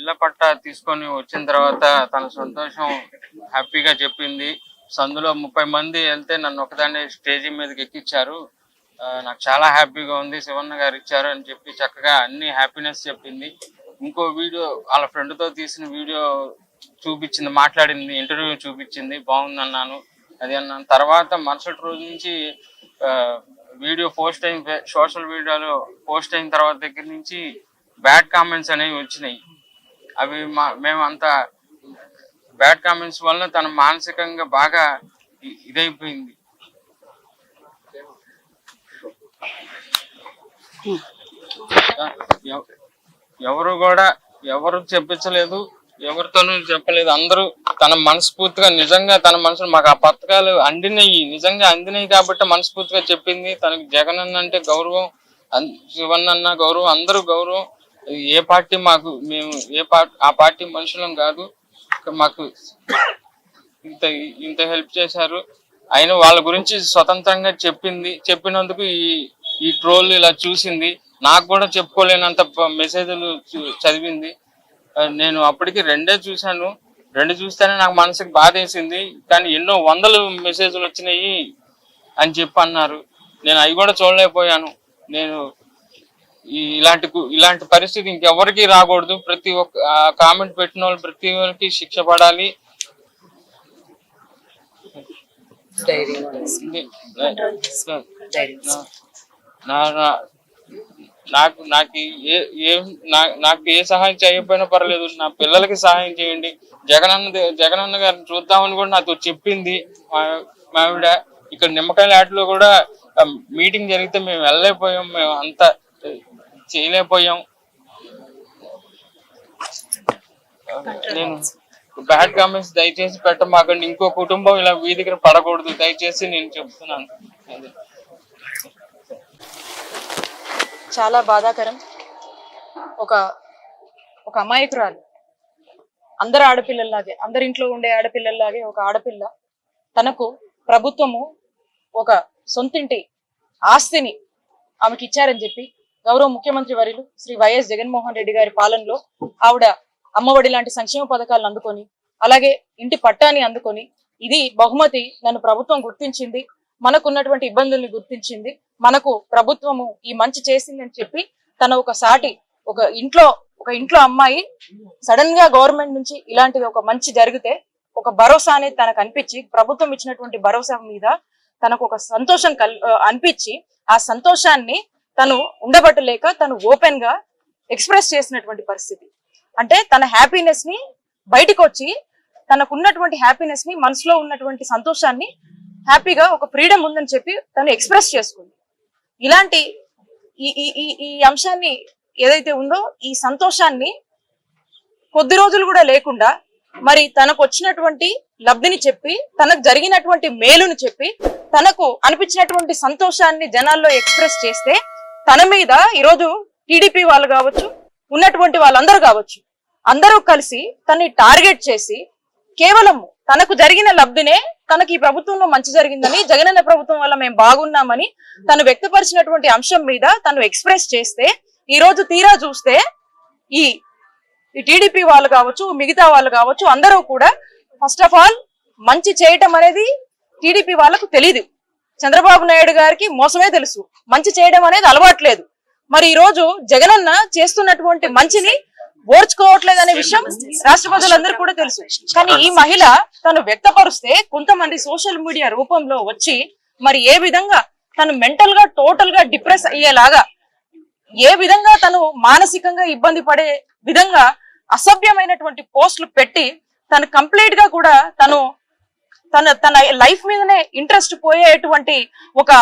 ఇళ్ల పట్టా తీసుకొని వచ్చిన తర్వాత తన సంతోషం హ్యాపీగా చెప్పింది. సందులో 30 మంది వెళ్తే నన్ను ఒకదాన్ని స్టేజీ మీదకి ఎక్కించారు. నాకు చాలా హ్యాపీగా ఉంది, శివన్న గారు ఇచ్చారు అని చెప్పి చక్కగా అన్ని హ్యాపీనెస్ చెప్పింది. ఇంకో వీడియో వాళ్ళ ఫ్రెండ్ తో తీసిన వీడియో చూపించింది, మాట్లాడింది, ఇంటర్వ్యూ చూపించింది, బాగుందన్నాను, అది అన్నాను. తర్వాత మరుసటి రోజు నుంచి వీడియో పోస్ట్ అయిన సోషల్ మీడియాలో పోస్ట్ అయిన తర్వాత దగ్గర నుంచి బ్యాడ్ కామెంట్స్ అనేవి వచ్చినాయి. అవి మేము అంత బ్యాడ్ కామెంట్స్ వల్ల తన మానసికంగా బాగా ఇదైపోయింది. ఎవరు చెప్పించలేదు, ఎవరితోనూ చెప్పలేదు. అందరూ తన మనస్ఫూర్తిగా నిజంగా తన మనసులో మాకు ఆ పథకాలు నిజంగా అందినాయి కాబట్టి మనస్ఫూర్తిగా చెప్పింది. తనకి జగన్ అన్న అంటే గౌరవం, శివన్న అన్న గౌరవం, అందరూ గౌరవం. ఏ పార్టీ మేము ఆ పార్టీ మనుషులం కాదు, మాకు ఇంత హెల్ప్ చేశారు. అయినా వాళ్ళ గురించి స్వతంత్రంగా చెప్పినందుకు ఈ ట్రోల్ ఇలా చూసింది. నాకు కూడా చెప్పుకోలేనంత మెసేజ్లు చదివింది. నేను అప్పటికి 2 చూశాను. 2 చూస్తేనే నాకు మనసుకి బాధ వేసింది. కానీ ఎన్నో 100 మెసేజ్లు వచ్చినాయి అని చెప్పి అన్నారు. నేను అవి కూడా చూడలేకపోయాను. నేను ఇలాంటి పరిస్థితి ఇంకెవరికి రాకూడదు. ప్రతి ఒక్క కామెంట్ పెట్టిన వాళ్ళు ప్రతి ఒక్కరికి శిక్ష పడాలి. నాకు ఏ సహాయం చేయకపోయినా పర్లేదు, నా పిల్లలకి సహాయం చేయండి. జగనన్న గారిని చూద్దామని కూడా నాతో చెప్పింది మా ఆవిడ. ఇక్కడ నిమ్మకాయల ఆటలో కూడా మీటింగ్ జరిగితే మేము వెళ్ళలేకపోయాం, మేము అంతా చేయలేకపోయాం. నేను బ్యాడ్ కామెంట్స్ దయచేసి పెట్టమాకండి. ఇంకో కుటుంబం ఇలా వీధికి పడకూడదు దయచేసి నేను చెప్తున్నాను. చాలా బాధాకరం. ఒక అమాయకురాలు, అందరు ఆడపిల్లల్లాగే, అందరి ఇంట్లో ఉండే ఆడపిల్లల్లాగే ఒక ఆడపిల్ల తనకు ప్రభుత్వము ఒక సొంతింటి ఆస్తిని ఆమెకి ఇచ్చారని చెప్పి గౌరవ ముఖ్యమంత్రి వర్యులు శ్రీ వైఎస్ జగన్మోహన్ రెడ్డి గారి పాలనలో ఆవిడ అమ్మఒడి లాంటి సంక్షేమ పథకాలను అందుకొని, అలాగే ఇంటి పట్టాన్ని అందుకొని, ఇది బహుమతి, నన్ను ప్రభుత్వం గుర్తించింది, మనకున్నటువంటి ఇబ్బందుల్ని గుర్తించింది, మనకు ప్రభుత్వము ఈ మంచి చేసిందని చెప్పి తన ఒక ఇంట్లో అమ్మాయి సడన్ గా గవర్నమెంట్ నుంచి ఇలాంటిది ఒక మంచి జరిగితే ఒక భరోసా అనేది తనకు అనిపించి, ప్రభుత్వం ఇచ్చినటువంటి భరోసా మీద తనకు ఒక సంతోషం అనిపించి, ఆ సంతోషాన్ని తను ఉండబట్టలేక తను ఓపెన్ గా ఎక్స్ప్రెస్ చేసినటువంటి పరిస్థితి. అంటే తన హ్యాపీనెస్ ని బయటకు వచ్చి, తనకున్నటువంటి హ్యాపీనెస్ ని, మనసులో ఉన్నటువంటి సంతోషాన్ని, హ్యాపీగా ఒక ఫ్రీడమ్ ఉందని చెప్పి తను ఎక్స్ప్రెస్ చేసుకుంది. ఇలాంటి ఈ అంశాన్ని ఏదైతే ఉందో, ఈ సంతోషాన్ని కొద్ది రోజులు కూడా లేకుండా మరి తనకు వచ్చినటువంటి లబ్ధిని చెప్పి, తనకు జరిగినటువంటి మేలుని చెప్పి, తనకు అనిపించినటువంటి సంతోషాన్ని జనాల్లో ఎక్స్ప్రెస్ చేస్తే, తన మీద ఈరోజు టీడీపీ వాళ్ళు కావచ్చు, ఉన్నటువంటి వాళ్ళందరూ కావచ్చు, అందరూ కలిసి తనని టార్గెట్ చేసి కేవలం తనకు జరిగిన లబ్ధినే, తనకి ఈ ప్రభుత్వంలో మంచి జరిగిందని, జగనన్న ప్రభుత్వం వల్ల మేము బాగున్నామని తను వ్యక్తపరిచినటువంటి అంశం మీద తను ఎక్స్ప్రెస్ చేస్తే, ఈ రోజు తీరా చూస్తే ఈ టీడీపీ వాళ్ళు కావచ్చు, మిగతా వాళ్ళు కావచ్చు, అందరూ కూడా ఫస్ట్ ఆఫ్ ఆల్ మంచి చేయటం అనేది టీడీపీ వాళ్ళకు తెలియదు. చంద్రబాబు నాయుడు గారికి మోసమే తెలుసు, మంచి చేయడం అనేది అలవాట్లేదు. మరి ఈ రోజు జగనన్న చేస్తున్నటువంటి మంచిని ఓర్చుకోవట్లేదు అనే విషయం రాష్ట్ర ప్రజలందరూ కూడా తెలుసు. కానీ ఈ మహిళ తను వ్యక్తపరుస్తే కొంతమంది సోషల్ మీడియా రూపంలో వచ్చి మరి ఏ విధంగా తను మెంటల్ గా టోటల్ గా డిప్రెస్ అయ్యేలాగా, ఏ విధంగా తను మానసికంగా ఇబ్బంది పడే విధంగా అసభ్యమైనటువంటి పోస్టులు పెట్టి తను కంప్లీట్ గా కూడా తన లైఫ్ మీదనే ఇంట్రెస్ట్ పోయేటువంటి ఒక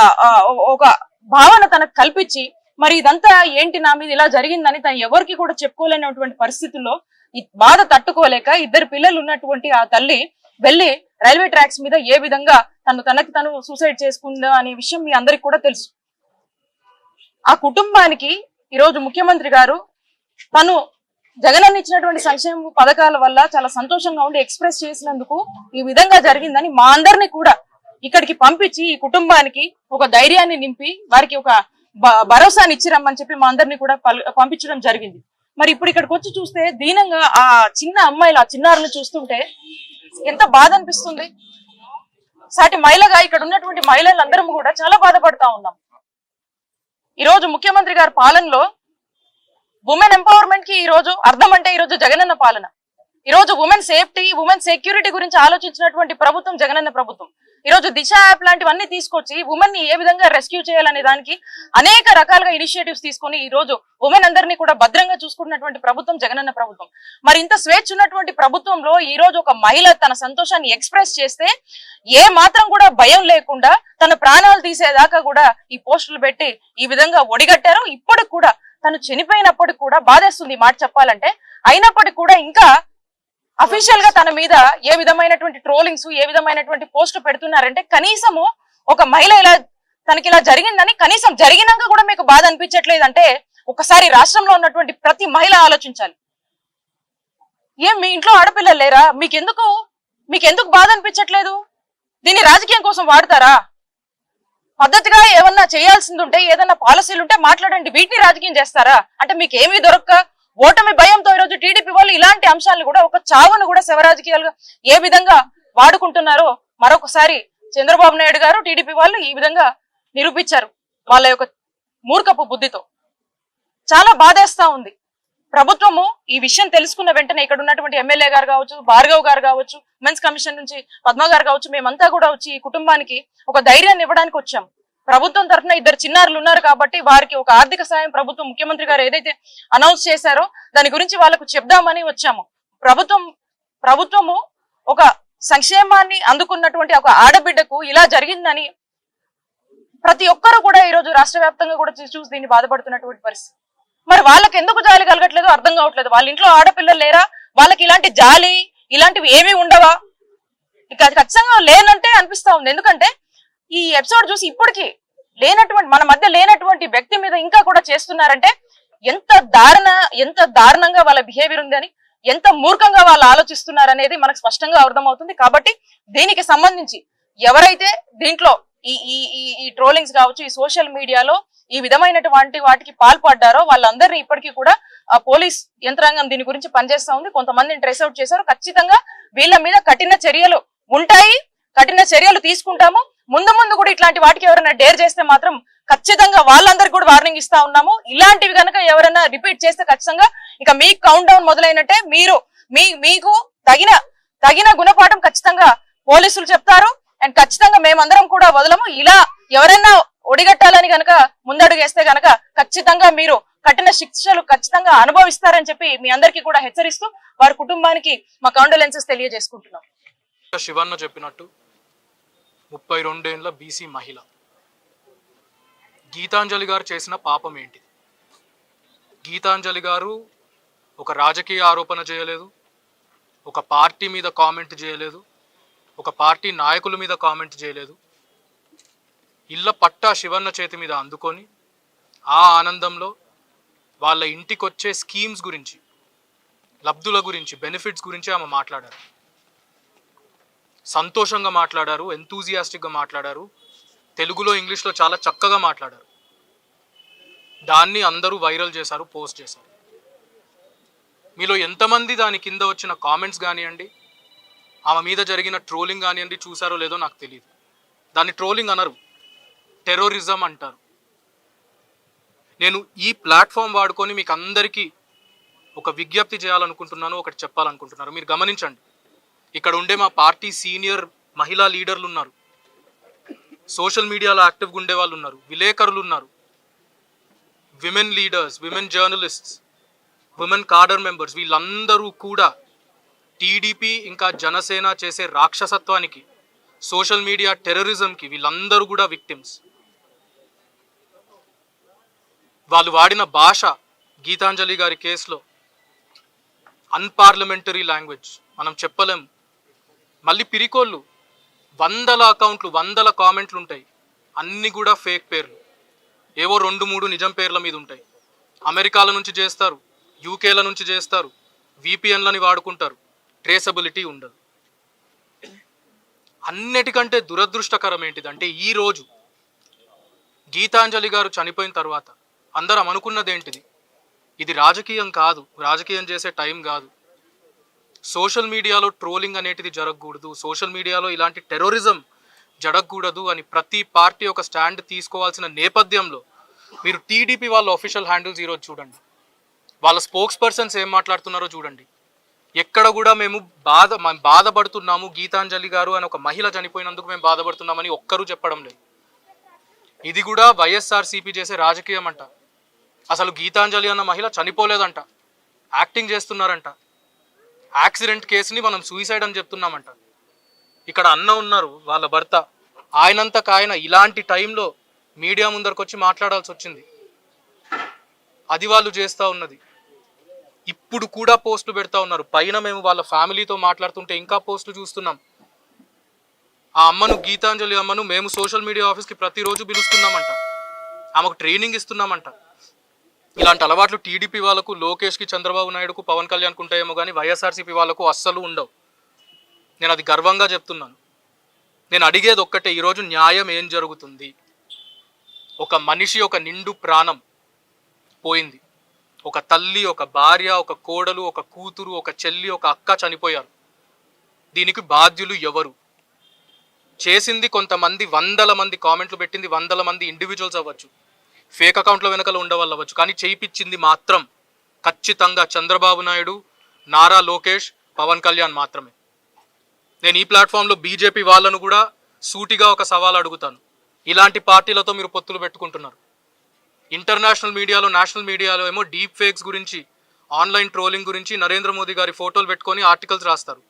భావన తనకు కల్పించి, మరి ఇదంతా ఏంటి నా మీద ఇలా జరిగిందని తను ఎవరికి కూడా చెప్పుకోలేనటువంటి పరిస్థితుల్లో ఈ బాధ తట్టుకోలేక, 2 పిల్లలు ఉన్నటువంటి ఆ తల్లి వెళ్లి రైల్వే ట్రాక్స్ మీద ఏ విధంగా తను సూసైడ్ చేసుకుందా అనే విషయం మీ అందరికి కూడా తెలుసు. ఆ కుటుంబానికి ఈరోజు ముఖ్యమంత్రి గారు తను జగనన్న ఇచ్చినటువంటి సంక్షేమ పథకాల వల్ల చాలా సంతోషంగా ఉండి ఎక్స్ప్రెస్ చేసినందుకు ఈ విధంగా జరిగిందని మా అందరినీ కూడా ఇక్కడికి పంపించి ఈ కుటుంబానికి ఒక ధైర్యాన్ని నింపి వారికి ఒక భరోసాని ఇచ్చిరమ్మని చెప్పి మా అందరినీ కూడా పంపించడం జరిగింది. మరి ఇప్పుడు ఇక్కడికి వచ్చి చూస్తే దీనంగా ఆ చిన్న అమ్మాయిలు ఆ చిన్నారులు చూస్తుంటే ఎంత బాధ అనిపిస్తుంది. సాటి మహిళగా ఇక్కడ ఉన్నటువంటి మహిళలందరం కూడా చాలా బాధపడతా ఉన్నాం. ఈ రోజు ముఖ్యమంత్రి గారి పాలనలో ఉమెన్ ఎంపవర్మెంట్ కి ఈ రోజు అర్థం అంటే ఈ రోజు జగనన్న పాలన. ఈ రోజు ఉమెన్ సేఫ్టీ, ఉమెన్ సెక్యూరిటీ గురించి ఆలోచించినటువంటి ప్రభుత్వం జగనన్న ప్రభుత్వం. ఈ రోజు దిశ యాప్ లాంటివన్నీ తీసుకొచ్చి ఉమెన్ ని ఏ విధంగా రెస్క్యూ చేయాలనే దానికి అనేక రకాలుగా ఇనిషియేటివ్స్ తీసుకొని ఈ రోజు ఉమెన్ అందరినీ కూడా భద్రంగా చూసుకుంటున్నటువంటి ప్రభుత్వం జగనన్న ప్రభుత్వం. మరి ఇంత స్వేచ్ఛ ఉన్నటువంటి ప్రభుత్వంలో ఈ రోజు ఒక మహిళ తన సంతోషాన్ని ఎక్స్ప్రెస్ చేస్తే ఏ మాత్రం కూడా భయం లేకుండా తన ప్రాణాలు తీసేదాకా కూడా ఈ పోస్టులు పెట్టి ఈ విధంగా ఒడిగట్టారు. ఇప్పటికి కూడా తను చనిపోయినప్పటికి కూడా బాధేస్తుంది మాట చెప్పాలంటే. అయినప్పటికీ కూడా ఇంకా అఫీషియల్ గా తన మీద ఏ విధమైనటువంటి ట్రోలింగ్స్, ఏ విధమైనటువంటి పోస్ట్ పెడుతున్నారంటే కనీసము ఒక మహిళ ఇలా తనకి ఇలా జరిగిందని కనీసం జరిగినాక కూడా మీకు బాధ అనిపించట్లేదంటే ఒకసారి రాష్ట్రంలో ఉన్నటువంటి ప్రతి మహిళ ఆలోచించాలి. ఏం మీ ఇంట్లో ఆడపిల్లలు లేరా? మీకెందుకు బాధ అనిపించట్లేదు? దీన్ని రాజకీయం కోసం వాడతారా? పద్ధతిగా ఏమన్నా చేయాల్సింది ఉంటే, ఏదన్నా పాలసీలు ఉంటే మాట్లాడండి. వీటిని రాజకీయం చేస్తారా? అంటే మీకు ఏమీ దొరక్క ఓటమి భయంతో ఈరోజు టీడీపీ వాళ్ళు ఇలాంటి అంశాలను కూడా ఒక చావును కూడా శవరాజకీయాలుగా ఏ విధంగా వాడుకుంటున్నారో మరొకసారి చంద్రబాబు నాయుడు గారు టీడీపీ వాళ్ళు ఈ విధంగా నిరూపించారు వాళ్ళ యొక్క మూర్ఖపు బుద్ధితో. చాలా బాధేస్తా ఉంది. ప్రభుత్వము ఈ విషయం తెలుసుకున్న వెంటనే ఇక్కడ ఉన్నటువంటి ఎమ్మెల్యే గారు కావచ్చు, భార్గవ్ గారు కావచ్చు, ఉమెన్స్ కమిషన్ నుంచి పద్మ గారు కావచ్చు, మేమంతా కూడా వచ్చి ఈ కుటుంబానికి ఒక ధైర్యాన్ని ఇవ్వడానికి వచ్చాం. ప్రభుత్వం తరఫున 2 చిన్నారులు ఉన్నారు కాబట్టి వారికి ఒక ఆర్థిక సాయం ప్రభుత్వం ముఖ్యమంత్రి గారు ఏదైతే అనౌన్స్ చేశారో దాని గురించి వాళ్ళకు చెప్దామని వచ్చాము. ప్రభుత్వము ఒక సంక్షేమాన్ని అందుకున్నటువంటి ఒక ఆడబిడ్డకు ఇలా జరిగిందని ప్రతి ఒక్కరూ కూడా ఈ రోజు రాష్ట్ర వ్యాప్తంగా కూడా చూసి దీన్ని బాధపడుతున్నటువంటి పరిస్థితి. మరి వాళ్ళకి ఎందుకు జాలి కలగట్లేదు అర్థం కావట్లేదు. వాళ్ళ ఇంట్లో ఆడపిల్లలు లేరా? వాళ్ళకి ఇలాంటి జాలి ఇలాంటివి ఏమీ ఉండవా? ఇక ఖచ్చితంగా లేనంటే అనిపిస్తా ఉంది. ఎందుకంటే ఈ ఎపిసోడ్ చూసి ఇప్పటికీ మన మధ్య లేనటువంటి వ్యక్తి మీద ఇంకా కూడా చేస్తున్నారంటే ఎంత దారుణంగా వాళ్ళ బిహేవియర్ ఉంది అని, ఎంత మూర్ఖంగా వాళ్ళు ఆలోచిస్తున్నారు అనేది మనకు స్పష్టంగా అర్థమవుతుంది. కాబట్టి దీనికి సంబంధించి ఎవరైతే దీంట్లో ఈ ట్రోలింగ్స్ కావచ్చు, ఈ సోషల్ మీడియాలో ఈ విధమైనటువంటి వాటికి పాల్పడ్డారో వాళ్ళందరినీ ఇప్పటికీ కూడా పోలీస్ యంత్రాంగం దీని గురించి పనిచేస్తా ఉంది. కొంతమందిని ట్రేస్ అవుట్ చేశారు. ఖచ్చితంగా వీళ్ళ మీద కఠిన చర్యలు ఉంటాయి, కఠిన చర్యలు తీసుకుంటాము. ముందు కూడా ఇట్లాంటి వాటికి ఎవరైనా డేర్ చేస్తే మాత్రం ఖచ్చితంగా వాళ్ళందరికీ కూడా వార్నింగ్ ఇస్తా ఉన్నాము. ఇలాంటివి కనుక ఎవరైనా రిపీట్ చేస్తే ఖచ్చితంగా ఇక మీ కౌంట్ డౌన్ మొదలైనట్టే. మీకు తగిన గుణపాఠం ఖచ్చితంగా పోలీసులు చెప్తారు. అండ్ ఖచ్చితంగా మేమందరం కూడా వదలము. ఇలా ఎవరైనా ఒడిగట్టాలని గనక ముందడుగు వేస్తే గనక ఖచ్చితంగా మీరు కఠిన శిక్షలు ఖచ్చితంగా అనుభవిస్తారని చెప్పి మీ అందరికీ కూడా హెచ్చరిస్తూ వారి కుటుంబానికి మా కాండోలెన్సెస్ తెలియజేసుకుంటున్నాం. శివన్న చెప్పినట్టు 32 ఏళ్ల బీసీ మహిళ గీతాంజలి గారు చేసిన పాపం ఏంటి? గీతాంజలి గారు ఒక రాజకీయ ఆరోపణ చేయలేదు, ఒక పార్టీ మీద కామెంట్ చేయలేదు, ఒక పార్టీ నాయకుల మీద కామెంట్ చేయలేదు. ఇళ్ళ పట్టా శివన్న చేతి మీద అందుకొని ఆ ఆనందంలో వాళ్ళ ఇంటికి వచ్చే స్కీమ్స్ గురించి, లబ్ధుల గురించి, బెనిఫిట్స్ గురించి ఆమె మాట్లాడారు. సంతోషంగా మాట్లాడారు, ఎంతూజియాస్టిక్గా మాట్లాడారు, తెలుగులో ఇంగ్లీష్లో చాలా చక్కగా మాట్లాడారు. దాన్ని అందరూ వైరల్ చేశారు, పోస్ట్ చేశారు. మీలో ఎంతమంది దాని కింద వచ్చిన కామెంట్స్ కానివ్వండి, ఆమె మీద జరిగిన ట్రోలింగ్ కానివ్వండి చూసారో లేదో నాకు తెలియదు. దాన్ని ట్రోలింగ్ అనరు, టెర్రరిజం అంటారు. నేను ఈ ప్లాట్ఫామ్ వాడుకొని మీకు అందరికీ ఒక విజ్ఞప్తి చేయాలనుకుంటున్నాను, ఒకటి చెప్పాలనుకుంటున్నారు. మీరు గమనించండి, ఇక్కడ ఉండే మా పార్టీ సీనియర్ మహిళా లీడర్లు ఉన్నారు, సోషల్ మీడియాలో యాక్టివ్గా ఉండే వాళ్ళు ఉన్నారు, విలేకరులు ఉన్నారు, women leaders, women journalists, women cadre members, వీళ్ళందరూ కూడా టీడీపీ ఇంకా జనసేన చేసే రాక్షసత్వానికి, సోషల్ మీడియా టెర్రరిజంకి వీళ్ళందరూ కూడా విక్టిమ్స్. వాళ్ళు వాడిన భాష గీతాంజలి గారి కేసులో అన్పార్లమెంటరీ లాంగ్వేజ్, మనం చెప్పలేం. మళ్ళీ పిరికోళ్ళు 100 అకౌంట్లు, 100 కామెంట్లు ఉంటాయి, అన్నీ కూడా ఫేక్ పేర్లు, ఏవో 2-3 నిజం పేర్ల మీద ఉంటాయి. అమెరికాల నుంచి చేస్తారు, యూకేల నుంచి చేస్తారు, విపిఎన్లని వాడుకుంటారు, ట్రేసబిలిటీ ఉండదు. అన్నిటికంటే దురదృష్టకరం ఏంటిదంటే ఈరోజు గీతాంజలి గారు చనిపోయిన తర్వాత అందరం అనుకున్నది ఏంటిది? ఇది రాజకీయం కాదు, రాజకీయం చేసే టైం కాదు. సోషల్ మీడియాలో ట్రోలింగ్ అనేటిది జరగకూడదు, సోషల్ మీడియాలో ఇలాంటి టెర్రరిజం జరగకూడదు అని ప్రతి పార్టీ ఒక స్టాండ్ తీసుకోవాల్సిన నేపథ్యంలో మీరు టీడీపీ వాళ్ళ అఫీషియల్ హ్యాండిల్స్ ఈరోజు చూడండి, వాళ్ళ స్పోక్స్ పర్సన్స్ ఏం మాట్లాడుతున్నారో చూడండి. ఎక్కడ కూడా మేము బాధపడుతున్నాము, గీతాంజలి గారు అని ఒక మహిళ చనిపోయినందుకు మేము బాధపడుతున్నామని ఒక్కరూ చెప్పడం లేదు. ఇది కూడా వైఎస్ఆర్సీపీ చేసే రాజకీయం అంట. అసలు గీతాంజలి అన్న మహిళ చనిపోలేదంట, యాక్టింగ్ చేస్తున్నారంట. యాక్సిడెంట్ కేసుని మనం సూసైడ్ అని చెప్తున్నామంట. ఇక్కడ అన్న ఉన్నారు, వాళ్ళ భర్త, ఆయనంతకాయన ఇలాంటి టైంలో మీడియా ముందరకు వచ్చి మాట్లాడాల్సి వచ్చింది. అది వాళ్ళు చేస్తూ ఉన్నది. ఇప్పుడు కూడా పోస్టులు పెడతా ఉన్నారు. పైన మేము వాళ్ళ ఫ్యామిలీతో మాట్లాడుతుంటే ఇంకా పోస్టులు చూస్తున్నాం. ఆ అమ్మను, గీతాంజలి అమ్మను మేము సోషల్ మీడియా ఆఫీస్కి ప్రతిరోజు పిలుస్తున్నామంట, ఆమెకు ట్రైనింగ్ ఇస్తున్నామంట. ఇలాంటి అలవాట్లు టీడీపీ వాళ్ళకు, లోకేష్కి, చంద్రబాబు నాయుడుకు, పవన్ కళ్యాణ్కు ఉంటాయేమో కానీ వైఎస్ఆర్సీపీ వాళ్ళకు అస్సలు ఉండవు. నేను అది గర్వంగా చెప్తున్నాను. నేను అడిగేది ఒక్కటే, ఈరోజు న్యాయం ఏం జరుగుతుంది? ఒక మనిషి, ఒక నిండు ప్రాణం పోయింది. ఒక తల్లి, ఒక భార్య, ఒక కోడలు, ఒక కూతురు, ఒక చెల్లి, ఒక అక్క చనిపోయారు. దీనికి బాధ్యులు ఎవరు? చేసింది కొంతమంది, వందల మంది కామెంట్లు పెట్టింది వందల మంది ఇండివిజువల్స్ అవ్వచ్చు, ఫేక్ అకౌంట్ల వెనకాల ఉండవాళ్ళు అవ్వచ్చు, కానీ చేయించింది మాత్రం ఖచ్చితంగా చంద్రబాబు నాయుడు, నారా లోకేష్, పవన్ కళ్యాణ్ మాత్రమే. నేను ఈ ప్లాట్ఫామ్లో బీజేపీ వాళ్ళను కూడా సూటిగా ఒక సవాల్ అడుగుతాను. ఇలాంటి పార్టీలతో మీరు పొత్తులు పెట్టుకుంటున్నారు. ఇంటర్నేషనల్ మీడియాలో, నేషనల్ మీడియాలో ఏమో డీప్ ఫేక్స్ గురించి, ఆన్లైన్ ట్రోలింగ్ గురించి నరేంద్ర మోదీ గారి ఫోటోలు పెట్టుకొని ఆర్టికల్స్ రాస్తారు.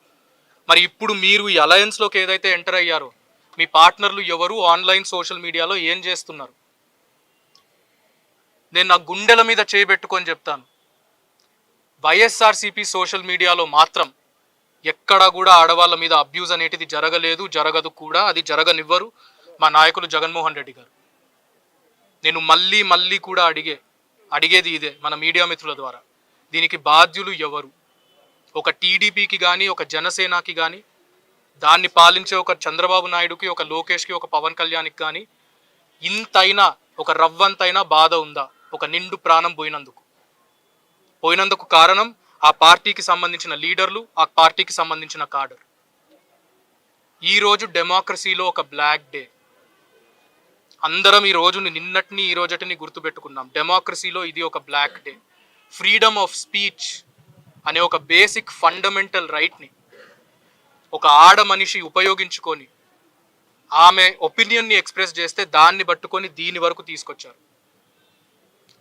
మరి ఇప్పుడు మీరు ఈ అలయన్స్లోకి ఏదైతే ఎంటర్ అయ్యారో, మీ పార్ట్నర్లు ఎవరు, ఆన్లైన్ సోషల్ మీడియాలో ఏం చేస్తున్నారు? నేను నా గుండెల మీద చేయబెట్టుకొని చెప్తాను, వైఎస్ఆర్సీపీ సోషల్ మీడియాలో మాత్రం ఎక్కడా కూడా ఆడవాళ్ళ మీద అబ్యూజ్ అనేటిది జరగలేదు, జరగదు కూడా, అది జరగనివ్వరు మా నాయకులు జగన్మోహన్ రెడ్డి గారు. నేను మళ్ళీ మళ్ళీ కూడా అడిగేది ఇదే మన మీడియా మిత్రుల ద్వారా, దీనికి బాధ్యులు ఎవరు? ఒక టీడీపీకి కానీ, ఒక జనసేనకి కానీ, దాన్ని పాలించే ఒక చంద్రబాబు నాయుడుకి, ఒక లోకేష్కి, ఒక పవన్ కళ్యాణ్కి కానీ ఇంతైనా, ఒక రవ్వంతైనా బాధ ఉందా? ఒక నిండు ప్రాణం పోయినందుకు కారణం ఆ పార్టీకి సంబంధించిన లీడర్లు, ఆ పార్టీకి సంబంధించిన కాడర్. ఈరోజు డెమోక్రసీలో ఒక బ్లాక్ డే. అందరం ఈ రోజుని, నిన్నటిని, ఈ రోజటిని గుర్తుపెట్టుకున్నాం. డెమోక్రసీలో ఇది ఒక black day. Freedom of speech అనే ఒక బేసిక్ ఫండమెంటల్ రైట్ని ఒక ఆడ మనిషి ఉపయోగించుకొని ఆమె ఒపీనియన్ని ఎక్స్ప్రెస్ చేస్తే దాన్ని పట్టుకొని దీని వరకు తీసుకొచ్చారు.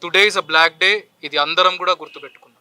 Today is a black day. ఇది అందరం కూడా గుర్తుపెట్టుకున్నాం.